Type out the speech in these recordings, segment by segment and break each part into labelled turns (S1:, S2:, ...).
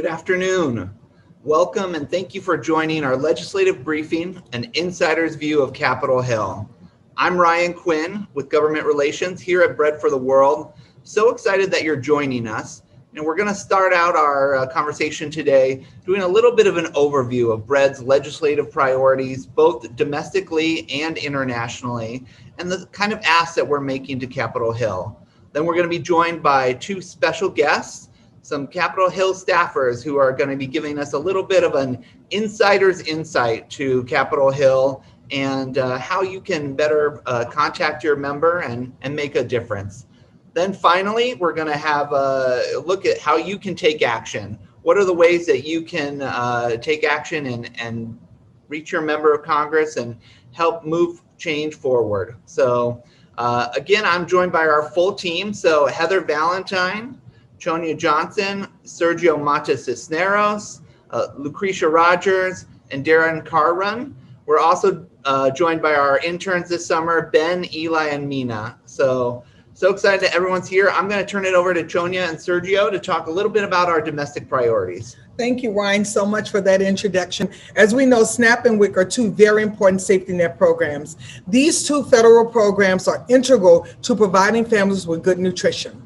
S1: Good afternoon. Welcome and thank you for joining our legislative briefing, An Insider's View of Capitol Hill. I'm Ryan Quinn with Government Relations here at Bread for the World. So excited that you're joining us. And we're going to start out our conversation today doing a little bit of an overview of Bread's legislative priorities, both domestically and internationally, and the kind of ask that we're making to Capitol Hill. Then we're going to be joined by two special guests, some Capitol Hill staffers who are going to be giving us a little bit of an insider's insight to Capitol Hill and how you can better contact your member and make a difference. Then finally, we're going to have a look at how you can take action. What are the ways that you can take action and reach your member of Congress and help move change forward? So again, I'm joined by our full team. So Heather Valentine, Chonia Johnson, Sergio Mata Cisneros, Lucretia Rogers, and Darren Carrun. We're also joined by our interns this summer, Ben, Eli, and Mina. So excited that everyone's here. I'm going to turn it over to Chonia and Sergio to talk a little bit about our domestic priorities.
S2: Thank you, Ryan, so much for that introduction. As we know, SNAP and WIC are two very important safety net programs. These two federal programs are integral to providing families with good nutrition.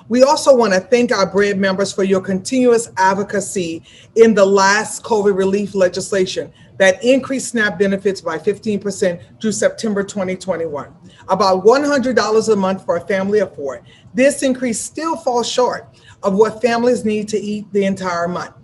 S2: We also want to thank our Bread members for your continuous advocacy in the last COVID relief legislation that increased SNAP benefits by 15% through September 2021, about $100 a month for a family of four. This increase still falls short of what families need to eat the entire month.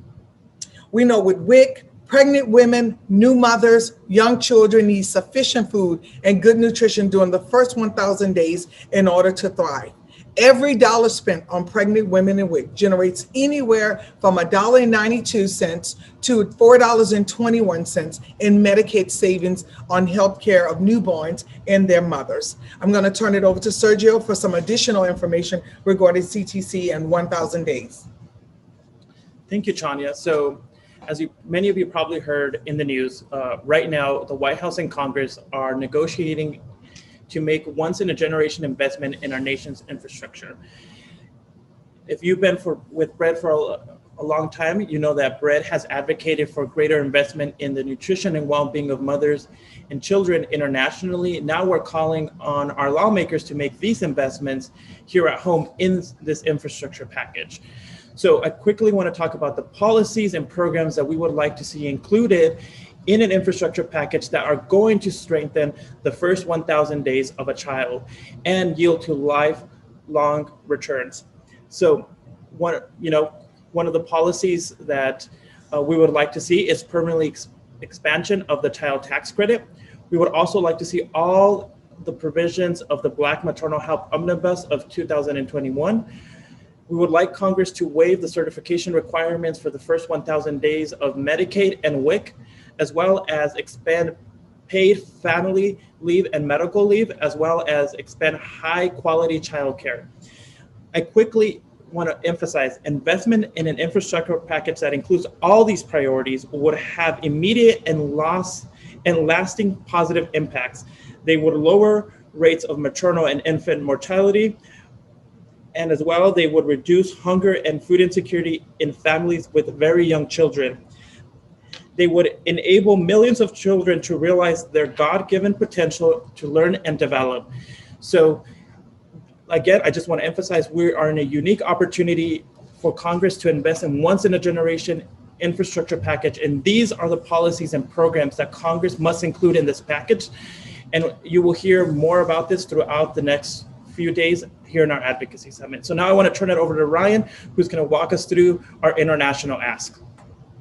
S2: We know with WIC, pregnant women, new mothers, young children need sufficient food and good nutrition during the first 1,000 days in order to thrive. Every dollar spent on pregnant women in WIC generates anywhere from $1.92 to $4.21 in Medicaid savings on health care of newborns and their mothers. I'm going to turn it over to Sergio for some additional information regarding CTC and 1,000 days.
S3: Thank you, Chonia. So as many of you probably heard in the news, right now the White House and Congress are negotiating to make once-in-a-generation investment in our nation's infrastructure. If you've been with Bread for a long time, you know that Bread has advocated for greater investment in the nutrition and well-being of mothers and children internationally. Now we're calling on our lawmakers to make these investments here at home in this infrastructure package. So I quickly want to talk about the policies and programs that we would like to see included in an infrastructure package that are going to strengthen the first 1,000 days of a child and yield to lifelong returns. So one of the policies that we would like to see is permanently expansion of the child tax credit. We would also like to see all the provisions of the Black Maternal Health Omnibus of 2021. We would like Congress to waive the certification requirements for the first 1,000 days of Medicaid and WIC, as well as expand paid family leave and medical leave, as well as expand high quality childcare. I quickly want to emphasize investment in an infrastructure package that includes all these priorities would have immediate and lasting positive impacts. They would lower rates of maternal and infant mortality, and as well, they would reduce hunger and food insecurity in families with very young children. They would enable millions of children to realize their God-given potential to learn and develop. So again, I just want to emphasize we are in a unique opportunity for Congress to invest in once-in-a-generation infrastructure package. And these are the policies and programs that Congress must include in this package. And you will hear more about this throughout the next few days here in our Advocacy Summit. So now I want to turn it over to Ryan, who's going to walk us through our international ask.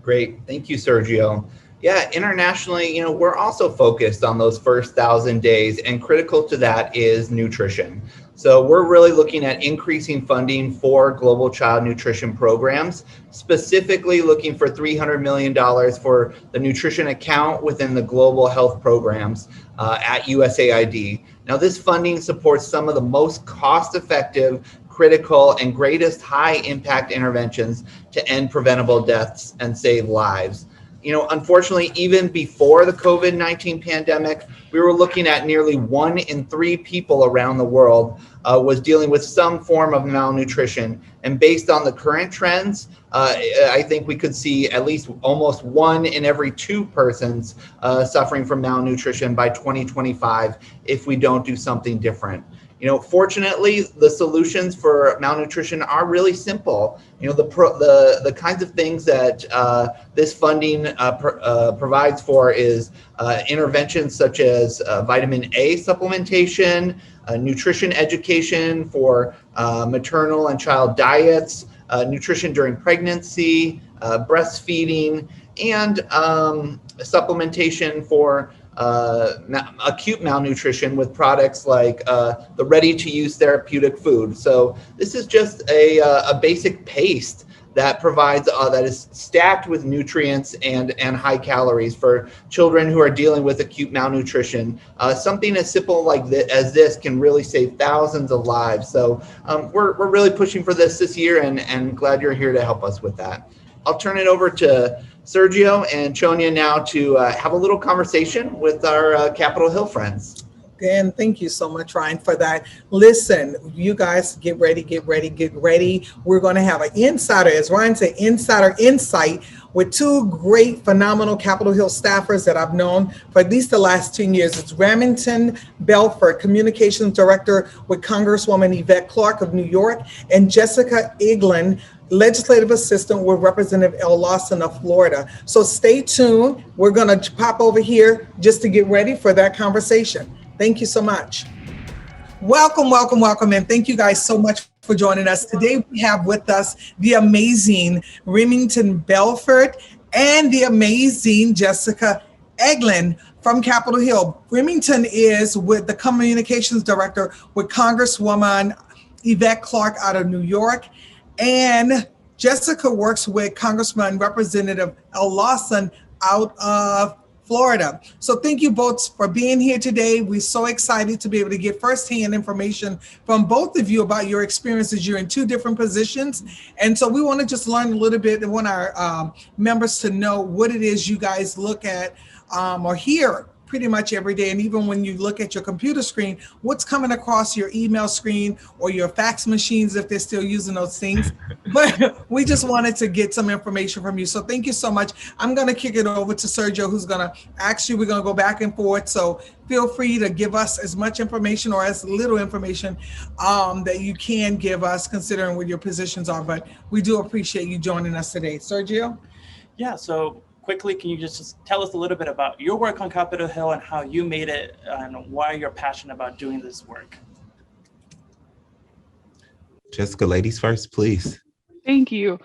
S1: Great. Thank you, Sergio. Yeah, internationally, we're also focused on those first 1,000 days, and critical to that is nutrition. So we're really looking at increasing funding for global child nutrition programs, specifically looking for $300 million for the nutrition account within the global health programs at USAID. Now, this funding supports some of the most cost-effective, critical, and greatest high-impact interventions to end preventable deaths and save lives. Unfortunately, even before the COVID-19 pandemic, we were looking at nearly 1 in 3 people around the world was dealing with some form of malnutrition. And based on the current trends, I think we could see at least almost 1 in every 2 persons suffering from malnutrition by 2025 if we don't do something different. Fortunately, the solutions for malnutrition are really simple. The kinds of things that this funding provides for is interventions such as vitamin A supplementation, nutrition education for maternal and child diets, nutrition during pregnancy, breastfeeding, and supplementation for acute malnutrition with products like the ready-to-use therapeutic food. So this is just a basic paste that provides that is stacked with nutrients and high calories for children who are dealing with acute malnutrition. Something as simple like as this can really save thousands of lives. So we're really pushing for this year, and glad you're here to help us with that. I'll turn it over to Sergio and Chonia now to have a little conversation with our Capitol Hill friends.
S2: And thank you so much, Ryan, for that. Listen, you guys get ready. We're going to have an insider, as Ryan said, insider insight with 2 great, phenomenal Capitol Hill staffers that I've known for at least the last 10 years. It's Remington Belford, Communications Director with Congresswoman Yvette Clarke of New York, and Jessica Eglin, Legislative Assistant with Representative El Lawson of Florida. So stay tuned. We're going to pop over here just to get ready for that conversation. Thank you so much. Welcome. And thank you guys so much for joining us. Today we have with us the amazing Remington Belford and the amazing Jessica Eglin from Capitol Hill. Remington is with the Communications Director with Congresswoman Yvette Clarke out of New York. And Jessica works with Congressman Representative El Lawson out of Florida. So thank you both for being here today. We're so excited to be able to get firsthand information from both of you about your experiences. You're in 2 different positions. And so we want to just learn a little bit and want our members to know what it is you guys look at or hear pretty much every day. And even when you look at your computer screen, what's coming across your email screen or your fax machines, if they're still using those things. But we just wanted to get some information from you. So thank you so much. I'm going to kick it over to Sergio, who's going to ask you, we're going to go back and forth. So feel free to give us as much information or as little information that you can give us, considering what your positions are. But we do appreciate you joining us today. Sergio?
S3: Yeah, so quickly, can you just tell us a little bit about your work on Capitol Hill and how you made it and why you're passionate about doing this work?
S4: Jessica, ladies first, please.
S5: Thank you.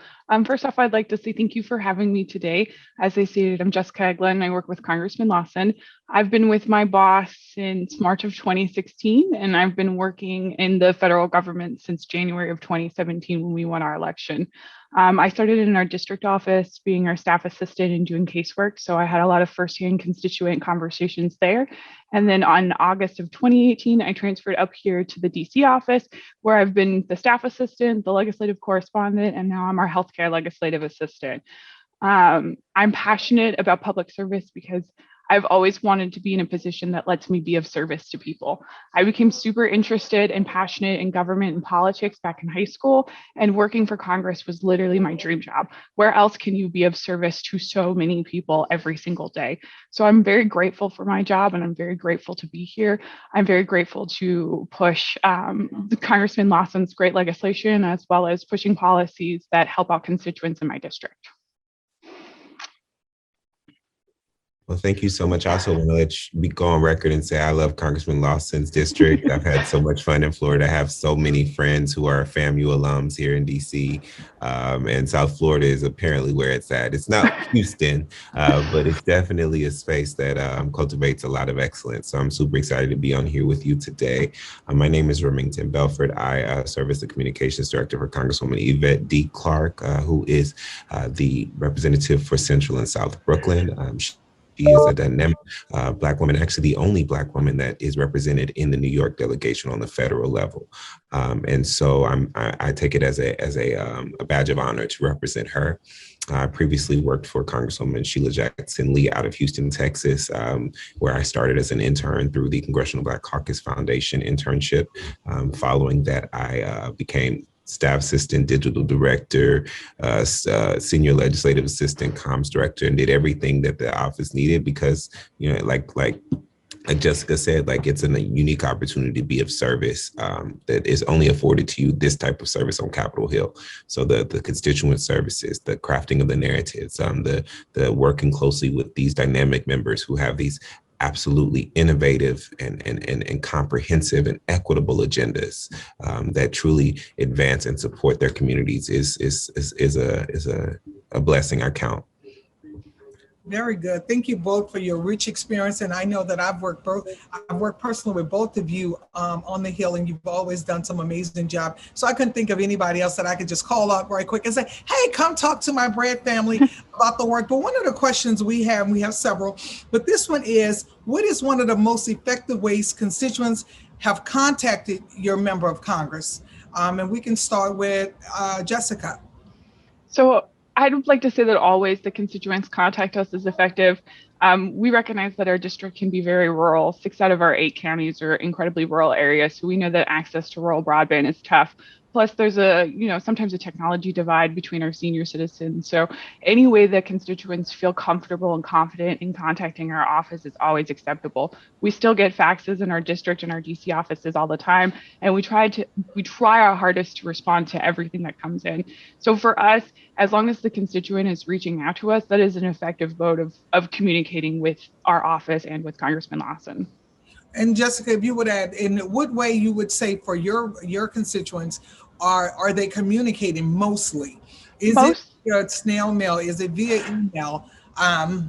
S5: First off, I'd like to say thank you for having me today. As I stated, I'm Jessica Eglin. I work with Congressman Lawson. I've been with my boss since March of 2016, and I've been working in the federal government since January of 2017 when we won our election. I started in our district office being our staff assistant and doing casework. So I had a lot of firsthand constituent conversations there. And then on August of 2018, I transferred up here to the DC office where I've been the staff assistant, the legislative correspondent, and now I'm our healthcare legislative assistant. I'm passionate about public service because I've always wanted to be in a position that lets me be of service to people. I became super interested and passionate in government and politics back in high school, and working for Congress was literally my dream job. Where else can you be of service to so many people every single day? So I'm very grateful for my job, and I'm very grateful to be here. I'm very grateful to push the Congressman Lawson's great legislation, as well as pushing policies that help out constituents in my district.
S4: Well, thank you so much. I also want to let me go on record and say I love Congressman Lawson's district. I've had so much fun in Florida. I have so many friends who are FAMU alums here in DC, and South Florida is apparently where it's at. It's not Houston, but it's definitely a space that cultivates a lot of excellence. So I'm super excited to be on here with you today. My name is Remington Belford. I serve as the Communications Director for Congresswoman Yvette D. Clarke, who is the representative for Central and South Brooklyn. She is a dynamic Black woman, actually the only Black woman that is represented in the New York delegation on the federal level. And so I take it as a badge of honor to represent her. I previously worked for Congresswoman Sheila Jackson Lee out of Houston, Texas, where I started as an intern through the Congressional Black Caucus Foundation internship. Following that, I became staff assistant, digital director, senior legislative assistant, comms director, and did everything that the office needed because, you know, like Jessica said, like it's a unique opportunity to be of service that is only afforded to you, this type of service on Capitol Hill. So the constituent services, the crafting of the narratives, the working closely with these dynamic members who have these absolutely innovative and comprehensive and equitable agendas that truly advance and support their communities is a blessing I count.
S2: Very good. Thank you both for your rich experience. And I know that I've worked personally with both of you on the Hill, and you've always done some amazing job. So I couldn't think of anybody else that I could just call up right quick and say, hey, come talk to my Bread family about the work. But one of the questions we have several, but this one is, what is one of the most effective ways constituents have contacted your member of Congress? And we can start with Jessica.
S5: So I'd like to say that always the constituents contact us is effective. We recognize that our district can be very rural. 6 out of our 8 counties are incredibly rural areas. So we know that access to rural broadband is tough. Plus there's sometimes a technology divide between our senior citizens. So any way that constituents feel comfortable and confident in contacting our office is always acceptable. We still get faxes in our district and our DC offices all the time. And we try our hardest to respond to everything that comes in. So for us, as long as the constituent is reaching out to us, that is an effective mode of communicating with our office and with Congressman Lawson.
S2: And Jessica, if you would add, in what way you would say for your constituents, are they communicating mostly? Is it snail mail? Is it via email? I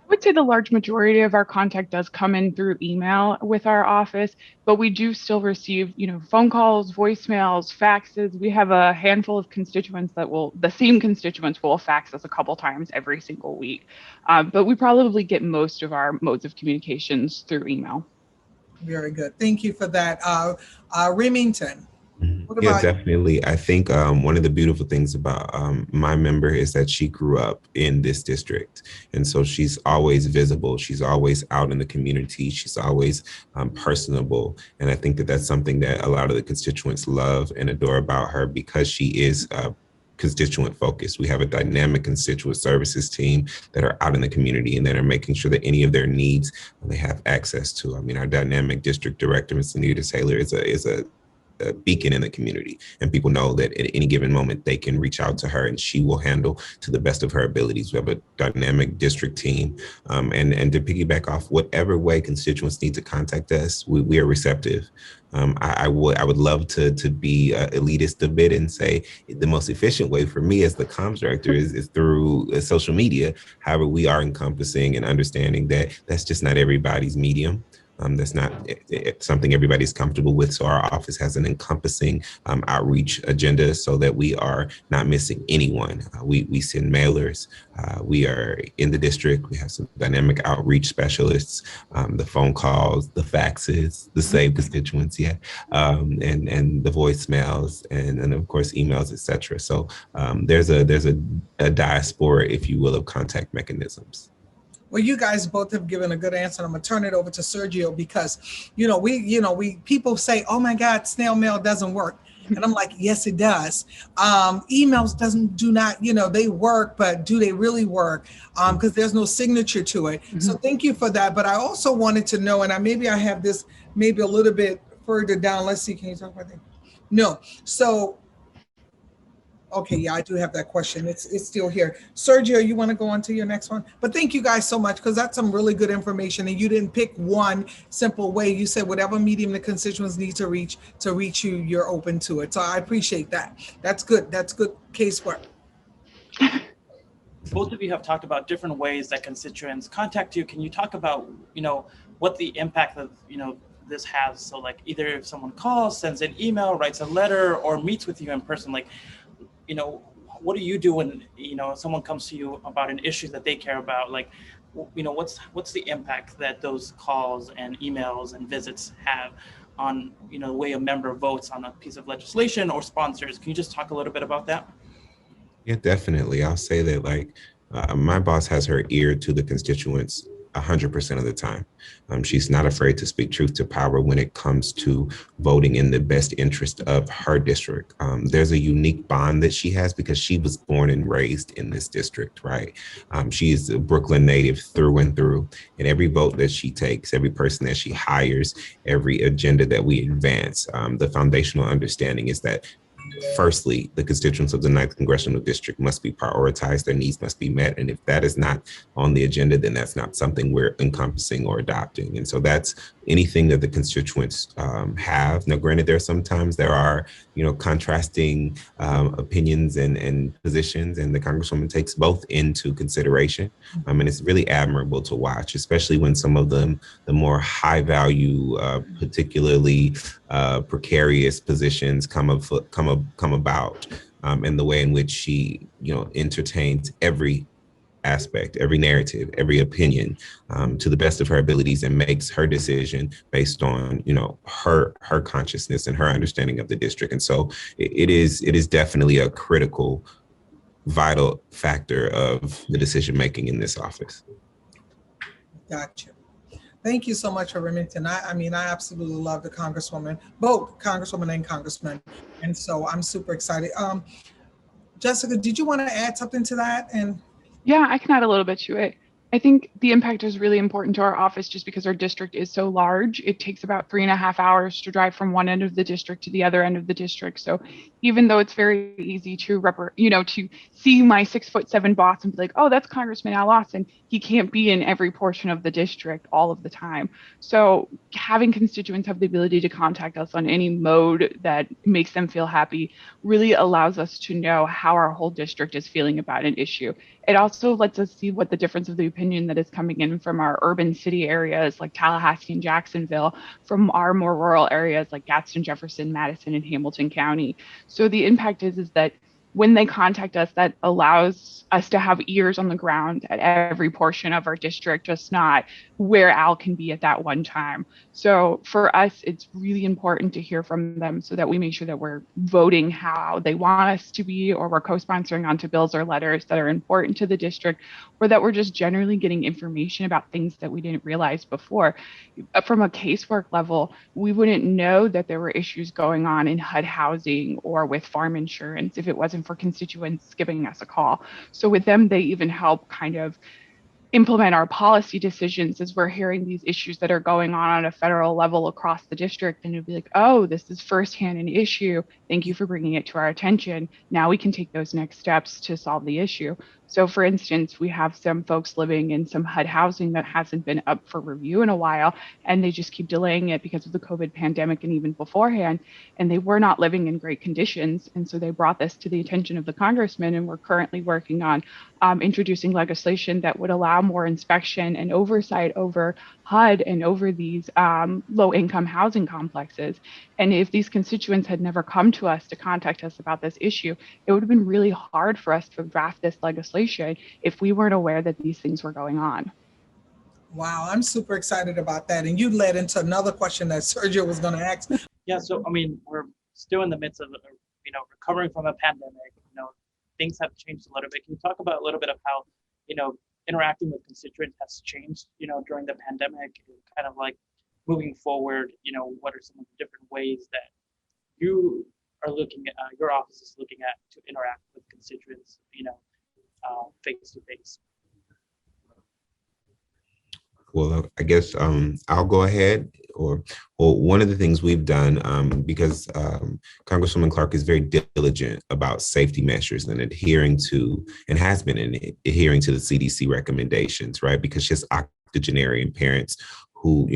S5: would say the large majority of our contact does come in through email with our office, but we do still receive, phone calls, voicemails, faxes. We have a handful of constituents the same constituents will fax us a couple times every single week. But we probably get most of our modes of communications through email.
S2: Very good. Thank you for that. Remington.
S4: Yeah, definitely. I think one of the beautiful things about my member is that she grew up in this district. And so she's always visible. She's always out in the community. She's always personable. And I think that that's something that a lot of the constituents love and adore about her because she is constituent focused. We have a dynamic constituent services team that are out in the community and that are making sure that any of their needs they have access to. I mean, our dynamic district director, Ms. Anita Taylor, is a beacon in the community, and people know that at any given moment they can reach out to her and she will handle to the best of her abilities. We have a dynamic district team, and to piggyback off whatever way constituents need to contact us, we are receptive. I would love to be elitist a bit and say the most efficient way for me as the comms director is through social media. However, we are encompassing and understanding that that's just not everybody's medium. That's not something everybody's comfortable with. So our office has an encompassing outreach agenda so that we are not missing anyone. We send mailers. We are in the district. We have some dynamic outreach specialists, the phone calls, the faxes, the saved constituents, and the voicemails, and of course emails, etc. So there's a diaspora, if you will, of contact mechanisms.
S2: Well, you guys both have given a good answer. I'm gonna turn it over to Sergio because, we people say, oh my God, snail mail doesn't work. And I'm like, yes, it does. Emails do not, they work, but do they really work? Because there's no signature to it. Mm-hmm. So thank you for that. But I also wanted to know, and I have this maybe a little bit further down. Let's see, can you talk about that? No. So, okay, yeah, I do have that question. It's still here. Sergio, you want to go on to your next one? But thank you guys so much, because that's some really good information. And you didn't pick one simple way. You said whatever medium the constituents need to reach you, you're open to it. So I appreciate that. That's good. That's good casework.
S3: Both of you have talked about different ways that constituents contact you. Can you talk about, what the impact of, this has? So like either if someone calls, sends an email, writes a letter, or meets with you in person, like, what do you do when, someone comes to you about an issue that they care about? Like, what's the impact that those calls and emails and visits have on, the way a member votes on a piece of legislation or sponsors? Can you just talk a little bit about that?
S4: Yeah, definitely. I'll say that my boss has her ear to the constituents 100% of the time. She's not afraid to speak truth to power when it comes to voting in the best interest of her district. There's a unique bond that she has because she was born and raised in this district, right? She is a Brooklyn native through and through. And every vote that she takes, every person that she hires, every agenda that we advance, the foundational understanding is that firstly, the constituents of the 9th Congressional District must be prioritized, their needs must be met. And if that is not on the agenda, then that's not something we're encompassing or adopting. And so that's anything that the constituents have. Now, granted, sometimes there are, contrasting opinions and positions, and the Congresswoman takes both into consideration. And it's really admirable to watch, especially when some of them, the more high value, particularly precarious positions come about, and the way in which she, entertains every aspect, every narrative, every opinion, to the best of her abilities, and makes her decision based on, her consciousness and her understanding of the district. And so it is definitely a critical, vital factor of the decision making in this office.
S2: Gotcha. Thank you so much for Remington. I absolutely love the Congresswoman, both Congresswoman and Congressman. And so I'm super excited. Jessica, did you want to add something to that?
S5: Yeah, I can add a little bit to it. I think the impact is really important to our office just because our district is so large. It takes about 3.5 hours to drive from one end of the district to the other end of the district. So even though it's very easy to to see my 6'7" boss and be like, oh, that's Congressman Al Lawson, he can't be in every portion of the district all of the time. So having constituents have the ability to contact us on any mode that makes them feel happy really allows us to know how our whole district is feeling about an issue. It also lets us see what the difference of the opinion that is coming in from our urban city areas like Tallahassee and Jacksonville, from our more rural areas like Gadsden, Jefferson, Madison, and Hamilton County. So the impact is that when they contact us, that allows us to have ears on the ground at every portion of our district, just not where Al can be at that one time. So for us, it's really important to hear from them so that we make sure that we're voting how they want us to be, or we're co-sponsoring onto bills or letters that are important to the district, or that we're just generally getting information about things that we didn't realize before. From a casework level, we wouldn't know that there were issues going on in HUD housing or with farm insurance if it wasn't for constituents giving us a call. So with them, they even help kind of implement our policy decisions as we're hearing these issues that are going on a federal level across the district. And it'd be like, oh, this is firsthand an issue. Thank you for bringing it to our attention. Now we can take those next steps to solve the issue. So for instance, we have some folks living in some HUD housing that hasn't been up for review in a while, and they just keep delaying it because of the COVID pandemic and even beforehand, and they were not living in great conditions. And so they brought this to the attention of the congressman, and we're currently working on introducing legislation that would allow more inspection and oversight over HUD and over these low-income housing complexes. And if these constituents had never come to us to contact us about this issue, it would have been really hard for us to draft this legislation if we weren't aware that these things were going on.
S2: Wow, I'm super excited about that. And you led into another question that Sergio was going to ask.
S3: Yeah, so we're still in the midst of recovering from a pandemic. Things have changed a little bit. Can you talk about a little bit of how interacting with constituents has changed during the pandemic, and kind of like moving forward? What are some of the different ways that you are looking at, your office is looking at, to interact with constituents face to face?
S4: Well, I guess I'll go ahead. Well, one of the things we've done, because Congresswoman Clark is very diligent about safety measures and adhering to, and has been adhering to the CDC recommendations, right? Because she has octogenarian parents who,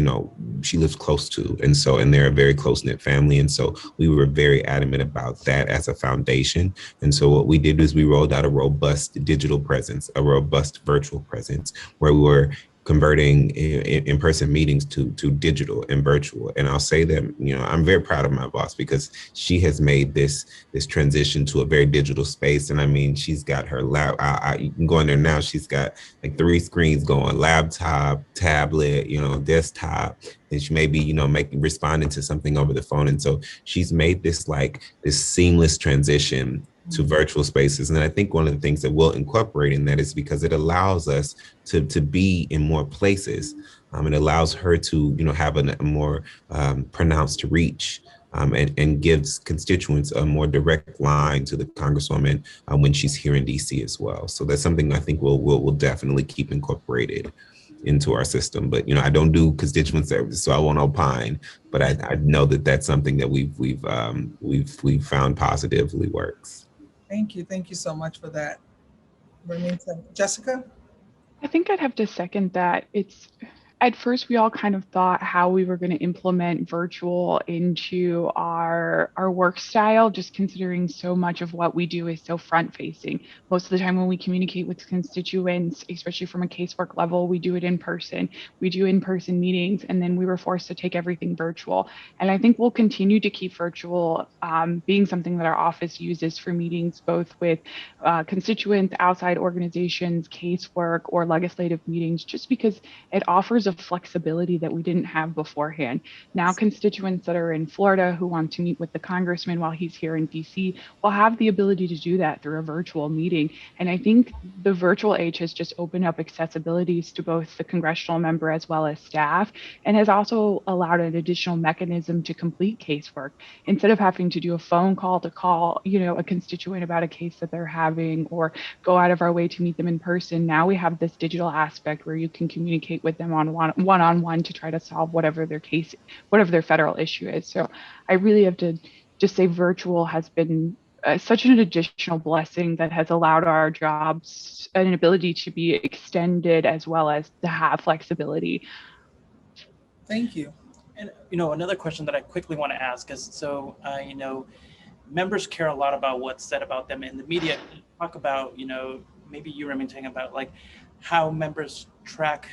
S4: she lives close to. And they're a very close-knit family. And so we were very adamant about that as a foundation. And so what we did is we rolled out a robust digital presence, a robust virtual presence, where we were converting in-person meetings to digital and virtual. And I'll say that, I'm very proud of my boss because she has made this transition to a very digital space. And I mean, she's got her you can go in there now, she's got like 3 screens going: laptop, tablet, desktop. And she may be, responding to something over the phone. And so she's made this seamless transition to virtual spaces. And I think one of the things that we'll incorporate in that is because it allows us to be in more places. It allows her to, have a more pronounced reach, and gives constituents a more direct line to the Congresswoman when she's here in DC as well. So that's something I think we'll definitely keep incorporated into our system. But I don't do constituent services, so I won't opine. But I know that that's something that we've found positively works.
S2: Thank you so much for that. Jessica?
S5: I think I'd have to second that. At first we all kind of thought how we were going to implement virtual into our work style, just considering so much of what we do is so front facing. Most of the time when we communicate with constituents, especially from a casework level, we do it in person. We do in-person meetings, and then we were forced to take everything virtual. And I think we'll continue to keep virtual being something that our office uses for meetings, both with constituents, outside organizations, casework, or legislative meetings, just because it offers a flexibility that we didn't have beforehand. Now, constituents that are in Florida who want to meet with the congressman while he's here in DC will have the ability to do that through a virtual meeting. And I think the virtual age has just opened up accessibilities to both the congressional member as well as staff, and has also allowed an additional mechanism to complete casework. Instead of having to do a phone call to call, a constituent about a case that they're having, or go out of our way to meet them in person, now we have this digital aspect where you can communicate with them on one-on-one to try to solve whatever their federal issue is. So I really have to just say virtual has been such an additional blessing that has allowed our jobs an ability to be extended as well as to have flexibility.
S2: Thank you.
S3: And another question that I quickly want to ask is, so members care a lot about what's said about them in the media. Talk about, maybe you were mentioning about like how members track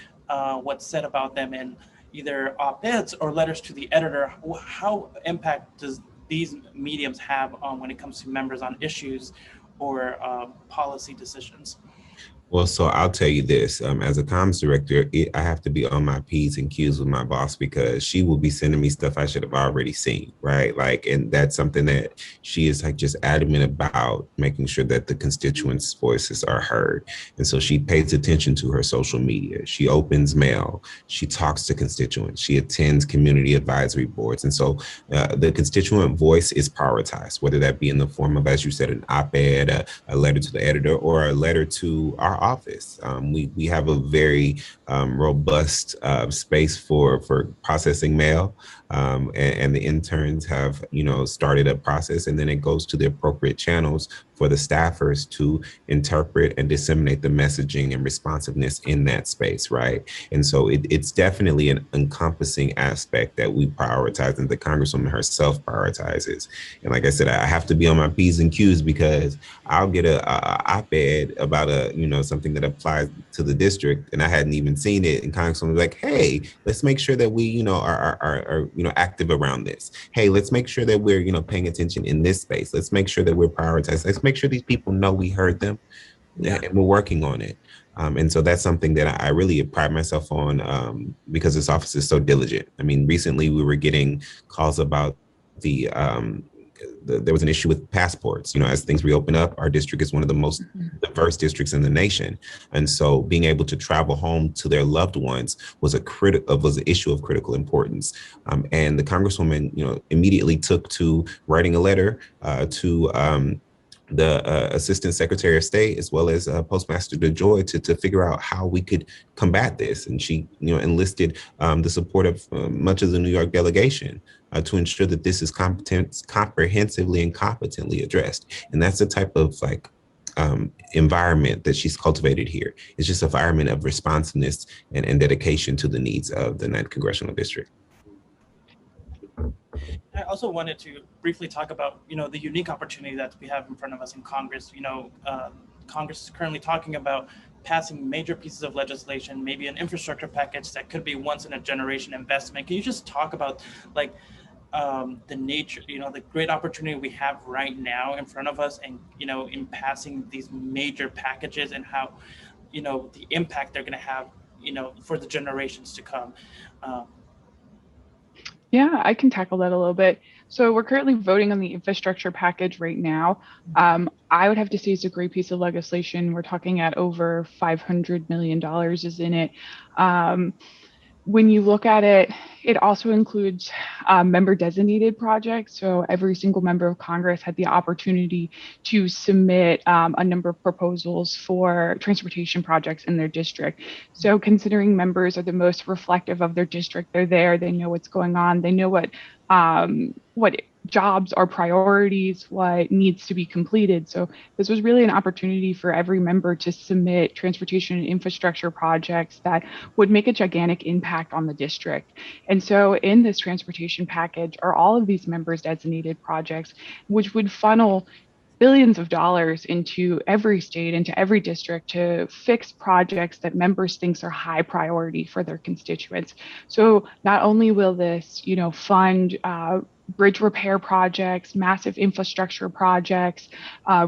S3: what's said about them in either op-eds or letters to the editor. How impact does these mediums have on when it comes to members on issues or policy decisions?
S4: Well, so I'll tell you this, as a comms director, I have to be on my P's and Q's with my boss because she will be sending me stuff I should have already seen, right? And that's something that she is just adamant about, making sure that the constituents' voices are heard. And so she pays attention to her social media. She opens mail. She talks to constituents. She attends community advisory boards. And so the constituent voice is prioritized, whether that be in the form of, as you said, an op-ed, a letter to the editor, or a letter to our office. We have a very robust space for processing mail, and the interns have started a process, and then it goes to the appropriate channels for the staffers to interpret and disseminate the messaging and responsiveness in that space, right? And so it's definitely an encompassing aspect that we prioritize, and the Congresswoman herself prioritizes. And like I said, I have to be on my P's and Q's because I'll get a op-ed about something that applies to the district, and I hadn't even seen it. And Congresswoman was like, "Hey, let's make sure that we are active around this. Hey, let's make sure that we're paying attention in this space. Let's make sure that we're prioritizing. Let's make sure these people know we heard them, and we're working on it." And so that's something that I really pride myself on, because this office is so diligent. I mean, recently we were getting calls about there was an issue with passports. As things reopen up, our district is one of the most diverse districts in the nation. And so being able to travel home to their loved ones was an issue of critical importance. And the Congresswoman, immediately took to writing a letter to the Assistant Secretary of State, as well as Postmaster DeJoy, to figure out how we could combat this. And she, enlisted the support of much of the New York delegation to ensure that this is comprehensively and competently addressed. And that's the type of environment that she's cultivated here. It's just an environment of responsiveness and dedication to the needs of the 9th Congressional District.
S3: I also wanted to briefly talk about, the unique opportunity that we have in front of us in Congress. Congress is currently talking about passing major pieces of legislation, maybe an infrastructure package that could be once in a generation investment. Can you just talk about like the nature, the great opportunity we have right now in front of us, and in passing these major packages, and how the impact they're going to have for the generations to come?
S5: Yeah, I can tackle that a little bit. So we're currently voting on the infrastructure package right now. I would have to say it's a great piece of legislation. We're talking at over $500 million is in it. When you look at it, it also includes member designated projects. So every single member of Congress had the opportunity to submit a number of proposals for transportation projects in their district. So considering members are the most reflective of their district, they're there, they know what's going on, they know what jobs are priorities, what needs to be completed. So this was really an opportunity for every member to submit transportation and infrastructure projects that would make a gigantic impact on the district. And so in this transportation package are all of these members designated projects, which would funnel billions of dollars into every state, into every district to fix projects that members think are high priority for their constituents. So not only will this, fund bridge repair projects, massive infrastructure projects,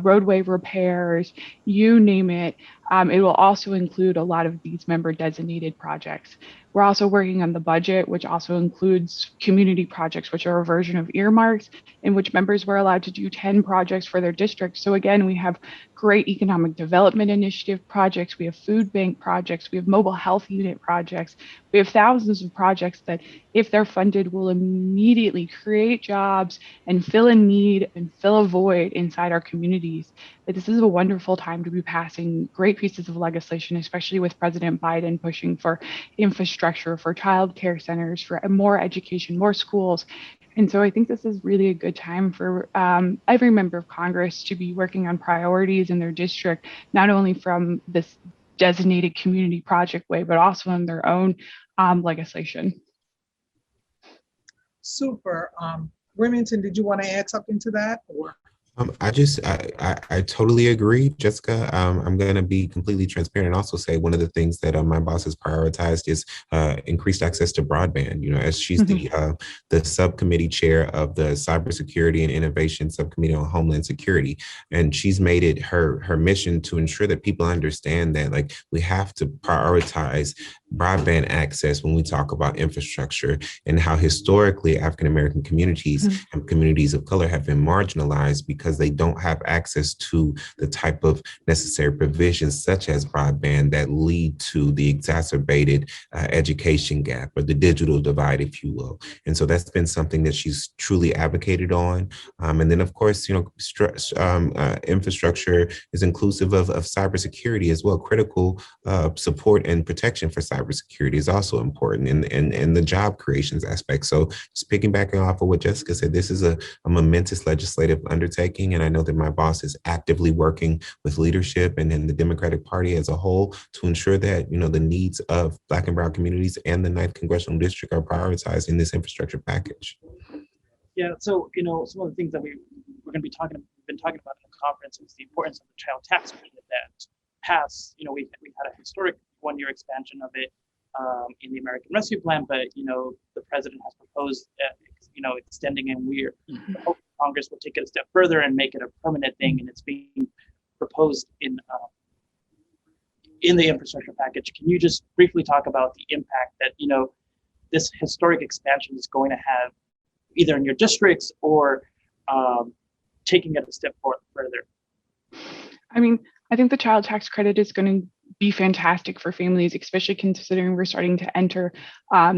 S5: roadway repairs, you name it. It will also include a lot of these member designated projects. We're also working on the budget, which also includes community projects, which are a version of earmarks in which members were allowed to do 10 projects for their district. So again, we have great economic development initiative projects, we have food bank projects, we have mobile health unit projects, we have thousands of projects that, if they're funded, will immediately create jobs and fill a need and fill a void inside our communities. This is a wonderful time to be passing great pieces of legislation, especially with President Biden pushing for infrastructure, for child care centers, for more education, more schools. And so I think this is really a good time for every member of Congress to be working on priorities in their district, not only from this designated community project way, but also in their own legislation.
S2: Super. Remington, did you want to add something to that? Or?
S4: I totally agree, Jessica. I'm going to be completely transparent and also say one of the things that my boss has prioritized is increased access to broadband. As she's the subcommittee chair of the Cybersecurity and Innovation Subcommittee on Homeland Security, and she's made it her mission to ensure that people understand that we have to prioritize broadband access when we talk about infrastructure, and how historically African American communities and communities of color have been marginalized because they don't have access to the type of necessary provisions such as broadband that lead to the exacerbated education gap, or the digital divide, if you will. And so that's been something that she's truly advocated on. And then, of course, infrastructure is inclusive of cybersecurity as well. Critical support and protection for cybersecurity is also important in the job creations aspect. So just piggybacking off of what Jessica said, this is a momentous legislative undertaking. And I know that my boss is actively working with leadership and in the Democratic Party as a whole to ensure that, the needs of Black and Brown communities and the 9th Congressional District are prioritized in this infrastructure package.
S3: Yeah, so, some of the things that we're going to be talking about in the conference is the importance of the child tax credit that passed. We had a historic one-year expansion of it in the American Rescue Plan, but the president has proposed extending, and we're hoping Congress will take it a step further and make it a permanent thing, and it's being proposed in the infrastructure package. Can you just briefly talk about the impact that this historic expansion is going to have, either in your districts or taking it a step further?
S5: I mean, I think the child tax credit is going to be fantastic for families, especially considering we're starting to enter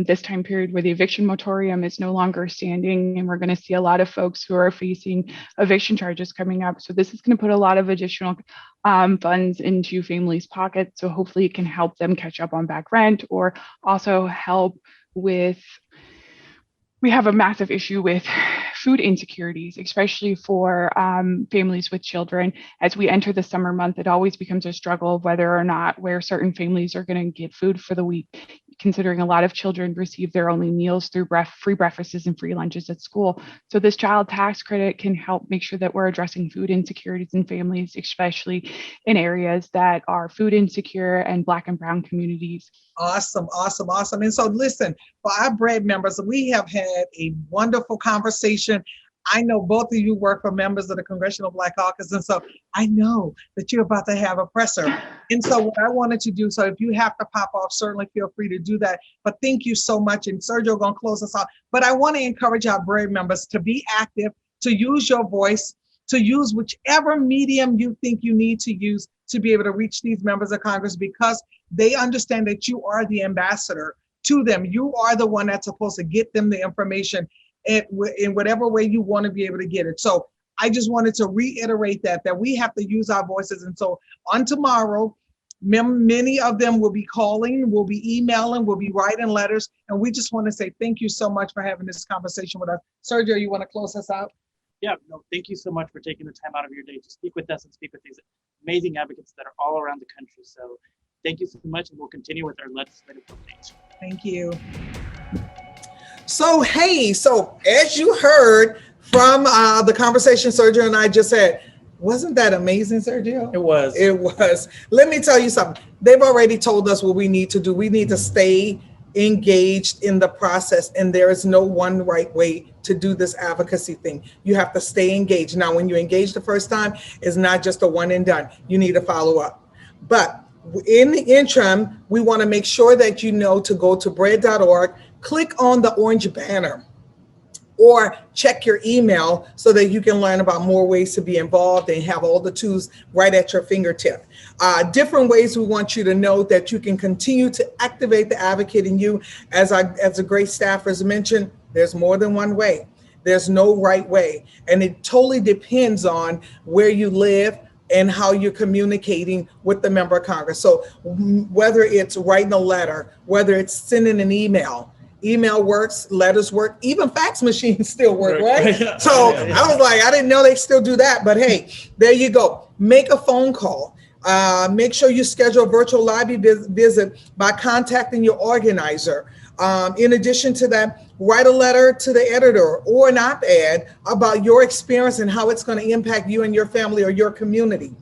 S5: this time period where the eviction moratorium is no longer standing, and we're going to see a lot of folks who are facing eviction charges coming up. So this is going to put a lot of additional funds into families' pockets. So hopefully it can help them catch up on back rent, or also help with, we have a massive issue with food insecurities, especially for families with children. As we enter the summer month, it always becomes a struggle of whether or not where certain families are going to get food for the week. considering a lot of children receive their only meals through free breakfasts and free lunches at school. So this child tax credit can help make sure that we're addressing food insecurities in families, especially in areas that are food insecure and Black and Brown communities.
S2: Awesome, awesome, awesome. And so listen, for our BREAD members, we have had a wonderful conversation. I know both of you work for members of the Congressional Black Caucus, and so I know that you're about to have a presser. And so what I wanted to do, so if you have to pop off, certainly feel free to do that. But thank you so much. And Sergio going to close us out. But I want to encourage our BREAD members to be active, to use your voice, to use whichever medium you think you need to use to be able to reach these members of Congress, because they understand that you are the ambassador to them. You are the one that's supposed to get them the information in whatever way you want to be able to get it. So I just wanted to reiterate that we have to use our voices. And so on tomorrow, many of them will be calling, will be emailing, will be writing letters. And we just want to say thank you so much for having this conversation with us. Sergio, you want to close us out?
S3: Yeah, no, thank you so much for taking the time out of your day to speak with us and speak with these amazing advocates that are all around the country. So thank you so much, and we'll continue with our legislative updates.
S2: Thank you. So, hey, as you heard from the conversation Sergio and I just had, wasn't that amazing, Sergio?
S3: It was.
S2: It was. Let me tell you something. They've already told us what we need to do. We need to stay engaged in the process, and there is no one right way to do this advocacy thing. You have to stay engaged. Now, when you engage the first time, it's not just a one and done. You need to follow up. But in the interim, we want to make sure that you know to go to bread.org, click on the orange banner, or check your email so that you can learn about more ways to be involved and have all the tools right at your fingertip. Different ways we want you to know that you can continue to activate the advocate in you. As the great staffers mentioned, there's more than one way. There's no right way. And it totally depends on where you live and how you're communicating with the member of Congress. So whether it's writing a letter, whether it's sending an email works, letters work, even fax machines still work, right? So I was like, I didn't know they still do that, but hey, there you go. Make a phone call. Make sure you schedule a virtual lobby visit by contacting your organizer. In addition to that, write a letter to the editor or an op-ed about your experience and how it's going to impact you and your family or your community.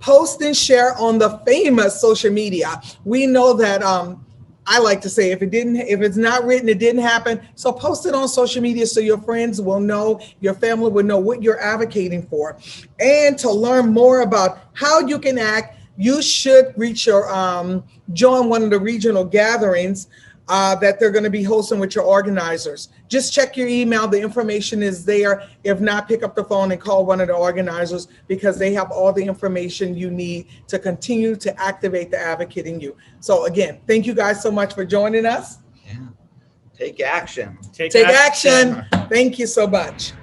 S2: Post and share on the famous social media. We know that I like to say if it's not written, it didn't happen. So post it on social media so your friends will know, your family will know what you're advocating for. And to learn more about how you can act, you should reach your join one of the regional gatherings that they're going to be hosting with your organizers. Just check your email. The information is there. If not, pick up the phone and call one of the organizers, because they have all the information you need to continue to activate the advocate in you. So again, thank you guys so much for joining us.
S1: Yeah. Take action.
S2: Take action. Thank you so much.